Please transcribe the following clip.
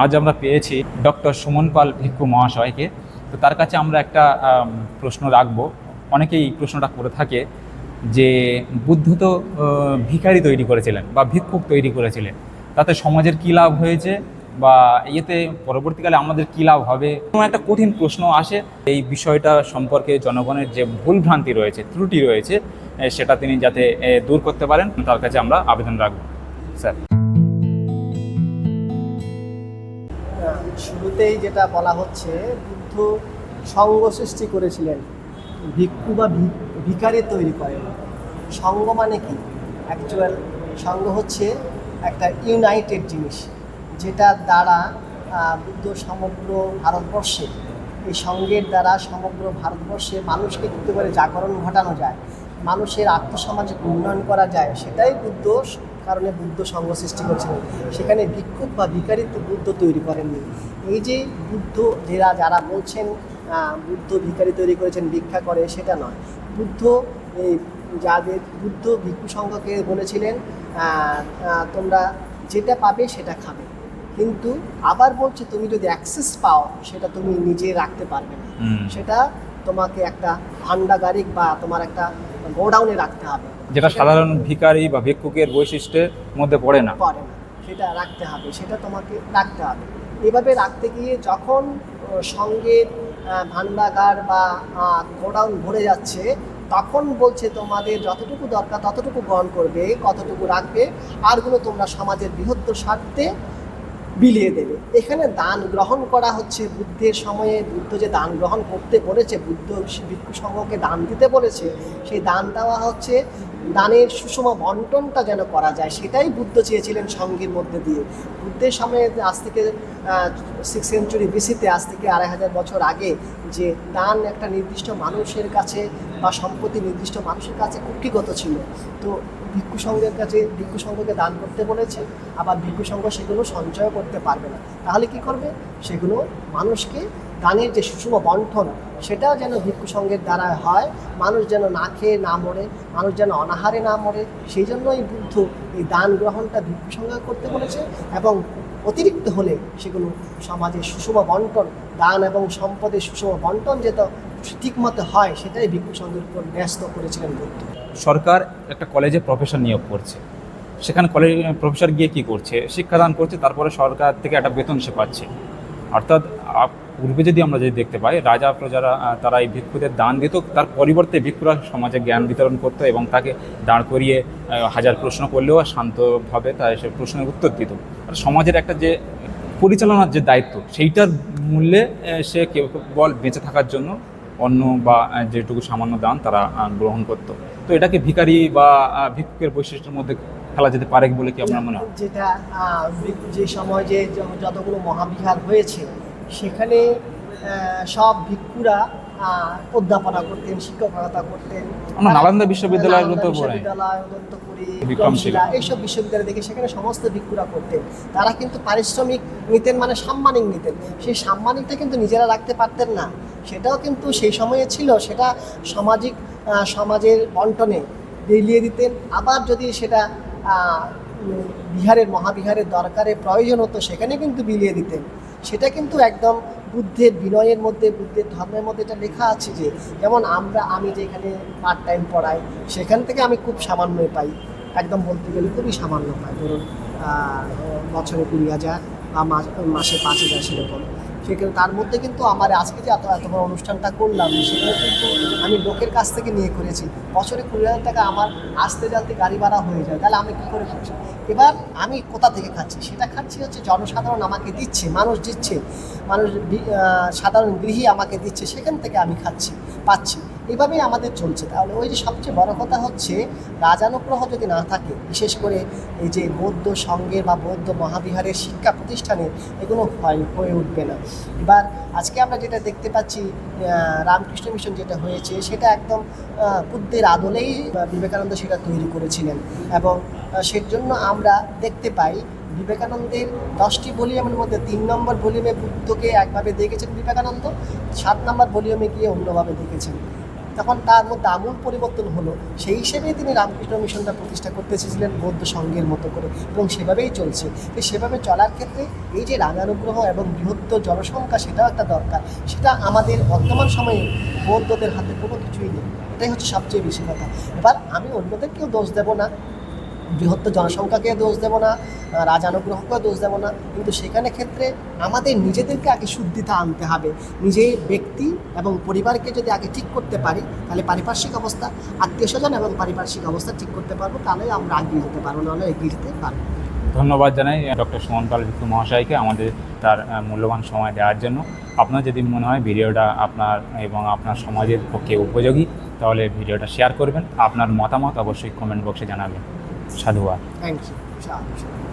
আজ আমরা পেয়েছি ডক্টর সুমন পাল ভিক্ষু মহাশয়কে। তো তার কাছে আমরা একটা প্রশ্ন রাখবো। অনেকেই এই প্রশ্নটা করে থাকে যে বুদ্ধ তো ভিখারি তৈরি করেছিলেন বা ভিক্ষুক তৈরি করেছিলেন, তাতে সমাজের কী লাভ হয়েছে বা এতে পরবর্তীকালে আমাদের কী লাভ হবে। একটা কঠিন প্রশ্ন আসে। এই বিষয়টা সম্পর্কে জনগণের যে ভুলভ্রান্তি রয়েছে, ত্রুটি রয়েছে, সেটা তিনি যাতে দূর করতে পারেন তার কাছে আমরা আবেদন রাখবো। স্যার, শুরুতেই যেটা বলা হচ্ছে, বুদ্ধ সঙ্ঘ সৃষ্টি করেছিলেন, ভিক্ষু বা ভিখারি তৈরি করেন। সঙ্ঘ মানে কি? অ্যাকচুয়াল সঙ্ঘ হচ্ছে একটা ইউনাইটেড জিনিস, যেটার দ্বারা বুদ্ধ সমগ্র ভারতবর্ষে, এই সঙ্ঘের দ্বারা সমগ্র ভারতবর্ষে মানুষকে কী করে জাগরণ ঘটানো যায়, মানুষের আত্মসমাজে উন্নয়ন করা যায়, সেটাই বুদ্ধ কারণে বুদ্ধ সঙ্ঘ সৃষ্টি করেছিলেন। সেখানে ভিক্ষুক বা ভিখারিত্ব বুদ্ধ তৈরি করেননি। এই যে বুদ্ধ যারা বলছেন বুদ্ধ ভিখারি তৈরি করেছেন, ভিক্ষা করে, সেটা নয়। বুদ্ধ এই বুদ্ধ ভিক্ষু সংঘকে বলেছিলেন তোমরা যেটা পাবে সেটা খাবে, কিন্তু আবার বলছে তুমি যদি অ্যাক্সেস পাও সেটা তুমি নিজে রাখতে পারবে না, সেটা তোমাকে একটা ভান্ডাগারিক বা তোমার একটা গোডাউনে রাখতে হবে, যেটা সাধারণ ভিখারি বা ভিক্ষুকের বৈশিষ্ট্যের মধ্যে পড়ে না, সেটা রাখতে হবে, সেটা তোমাকে রাখতে হবে। এভাবে রাখতে গিয়ে যখন সঙ্গের ভান্ডাগার বা গোডাউন ভরে যাচ্ছে, তখন বলছে তোমাদের যতটুকু দরকার ততটুকু গ্রহণ করবে, কতটুকু রাখবে, আরগুলো তোমরা সমাজের বৃহত্তর স্বার্থে বিলিয়ে দেবে। এখানে দান গ্রহণ করা হচ্ছে বুদ্ধের সময়ে। বুদ্ধ যে দান গ্রহণ করতে বলেছে, বুদ্ধ ভিক্ষু সংঘকে দান দিতে বলেছে, সেই দান দেওয়া হচ্ছে দানের সুষম বন্টনটা যেন করা যায়, সেটাই বুদ্ধ চেয়েছিলেন সঙ্ঘের মধ্যে দিয়ে। বুদ্ধের সময়ে আজ থেকে 6th সেঞ্চুরি বিসিতে, আজ থেকে 2500 বছর আগে, যে দান একটা নির্দিষ্ট মানুষের কাছে বা সম্পত্তি নির্দিষ্ট মানুষের কাছে কুক্ষিগত ছিল। তো ভিক্ষু সংঘকে দান করতে বলেছে, আবার ভিক্ষু সংঘ সেগুলো সঞ্চয় করতে পারবে না। তাহলে কি করবে? সেগুলো মানুষকে দানের যে সুষম বন্টন, সেটাও যেন ভিক্ষু সংঘের দ্বারা হয়, মানুষ যেন না খেয়ে না মরে, মানুষ যেন অনাহারে না মরে, সেই জন্যই বুদ্ধ এই দান গ্রহণটা ভিক্ষু সংঘ করতে বলেছে। এবং অতিরিক্ত হলে সেগুলো সমাজের সুষম বন্টন, দান এবং সম্পদের সুষম বন্টন যেটা ঠিকমতো হয়, সেটাই ভিক্ষু সংঘের উপর ন্যস্ত করেছিলেন বুদ্ধ। সরকার একটা কলেজে প্রফেসর নিয়োগ করছে, সেখানে কলেজ প্রফেসর গিয়ে কি করছে? শিক্ষাদান করছে, তারপরে সরকার থেকে একটা বেতন সে পাচ্ছে। অর্থাৎ পূর্বে যদি আমরা দেখতে পাই, রাজা প্রজারা তারা এই ভিক্ষুদের দান দিত, তার পরিবর্তে ভিক্ষুরা সমাজে জ্ঞান বিতরণ করতো এবং তাকে দাঁড় করিয়ে হাজার প্রশ্ন করলেও শান্তভাবে তার সে প্রশ্নের উত্তর দিত। আর সমাজের একটা যে পরিচালনার যে দায়িত্ব, সেইটার মূল্যে সে কেবল বেঁচে থাকার জন্য অন্ন বা যেটুকু সামান্য দান তারা গ্রহণ করতো। তো এটাকে ভিখারি বা ভিক্ষুকের বৈশিষ্ট্যের মধ্যে ফেলা যেতে পারে বলে কি আপনার মনে হয়? যেটা যে সময় যে যতগুলো মহাবিহার হয়েছে, সেখানে সব ভিক্ষুরা অধ্যাপনা করতেন, শিক্ষকতা করতেন। আমরা নালন্দা বিশ্ববিদ্যালয়ের মতো বিক্রমশিলা, এইসব বিশ্ববিদ্যালয় দেখে সেখানে সমস্ত ভিক্ষুরা করতেন। তারা কিন্তু পারিশ্রমিক নিতেন, মানে সাম্মানিক নিতেন। সেই সাম্মানিকটা কিন্তু নিজেরা রাখতে পারতেন না, সেটাও কিন্তু সেই সময়ে ছিল, সেটা সমাজের বন্টনে বিলিয়ে দিতেন। আবার যদি সেটা মহাবিহারের দরকারে প্রয়োজন হতো, সেখানে কিন্তু বিলিয়ে দিতেন। সেটা কিন্তু একদম বুদ্ধের বিনয়ের মধ্যে, বুদ্ধের ধর্মের মধ্যে এটা লেখা আছে। যে যেমন আমি যেখানে পার্ট টাইম পড়াই, সেখান থেকে আমি খুব সামান্য পাই, একদম বলতে গেলে খুবই সামান্য পাই। ধরুন বছরে 20,000 বা মাসে 5,000 সেরকম। সেখানে তার মধ্যে কিন্তু আমার আজকে যে এত বড় অনুষ্ঠানটা করলাম, সেখানে কিন্তু আমি লোকের কাছ থেকে নিয়ে করেছি। বছরে 20,000 টাকা আমার আসতে যাতে গাড়ি ভাড়া হয়ে যায়, তাহলে আমি কী করে খাচ্ছি? এবার আমি কোথা থেকে খাচ্ছি? সেটা খাচ্ছি হচ্ছে জনসাধারণ আমাকে দিচ্ছে, মানুষ সাধারণ গৃহী আমাকে দিচ্ছে, সেখান থেকে আমি পাচ্ছি। এভাবেই আমাদের চলছে। তাহলে ওই যে সবচেয়ে বড় কথা হচ্ছে, রাজানুগ্রহ যদি না থাকে, বিশেষ করে এই যে বৌদ্ধ সংঘের বা বৌদ্ধ মহাবিহারের শিক্ষা প্রতিষ্ঠানে, এগুলো হয়ে উঠবে না। এবার আজকে আমরা যেটা দেখতে পাচ্ছি, রামকৃষ্ণ মিশন যেটা হয়েছে, সেটা একদম বুদ্ধের আদলেই বিবেকানন্দ সেটা তৈরি করেছিলেন। এবং সেজন্য আমরা দেখতে পাই বিবেকানন্দের 10টি ভলিউমের মধ্যে 3 নম্বর ভলিউমে বুদ্ধকে একভাবে দেখেছেন বিবেকানন্দ, 7 নম্বর ভলিউমে গিয়ে অন্যভাবে দেখেছেন। তখন তার মধ্যে আমূল পরিবর্তন হলো। সেই হিসেবেই তিনি রামকৃষ্ণ মিশনটা প্রতিষ্ঠা করতে চেয়েছিলেন বৌদ্ধ সংঘের মতো করে, এবং সেভাবেই চলছে। তো সেভাবে চলার ক্ষেত্রে এই যে রাজানুগ্রহ এবং বৃহত্তর জনসংখ্যা, সেটাও একটা দরকার। সেটা আমাদের বর্তমান সময়ে বৌদ্ধদের হাতে কোনো কিছুই নেই, এটাই হচ্ছে সবচেয়ে বেশি কথা। এবার আমি অন্যদেরকেও দোষ দেব না, বৃহত্তর জনসংখ্যাকে দোষ দেব না, রাজানুগ্রহকেও দোষ দেব না, কিন্তু সেখানে ক্ষেত্রে আমাদের নিজেদেরকে আগে শুদ্ধিতা আনতে হবে। নিজের ব্যক্তি এবং পরিবারকে যদি আগে ঠিক করতে পারি, তাহলে পারিপার্শ্বিক অবস্থা, আত্মীয় স্বজন এবং পারিপার্শ্বিক অবস্থা ঠিক করতে পারবো, তাহলে আমরা এগিয়ে যেতে পারবো, নাহলে এগিয়ে যেতে পারবো। ধন্যবাদ জানাই ডক্টর সুমন পাল ভিক্ষু মহাশয়কে আমাদের তার মূল্যবান সময় দেওয়ার জন্য। আপনার যদি মনে হয় ভিডিওটা আপনার এবং আপনার সমাজের পক্ষে উপযোগী, তাহলে ভিডিওটা শেয়ার করবেন। আপনার মতামত অবশ্যই কমেন্ট বক্সে জানাবেন। সাধুবাদ। Thank you.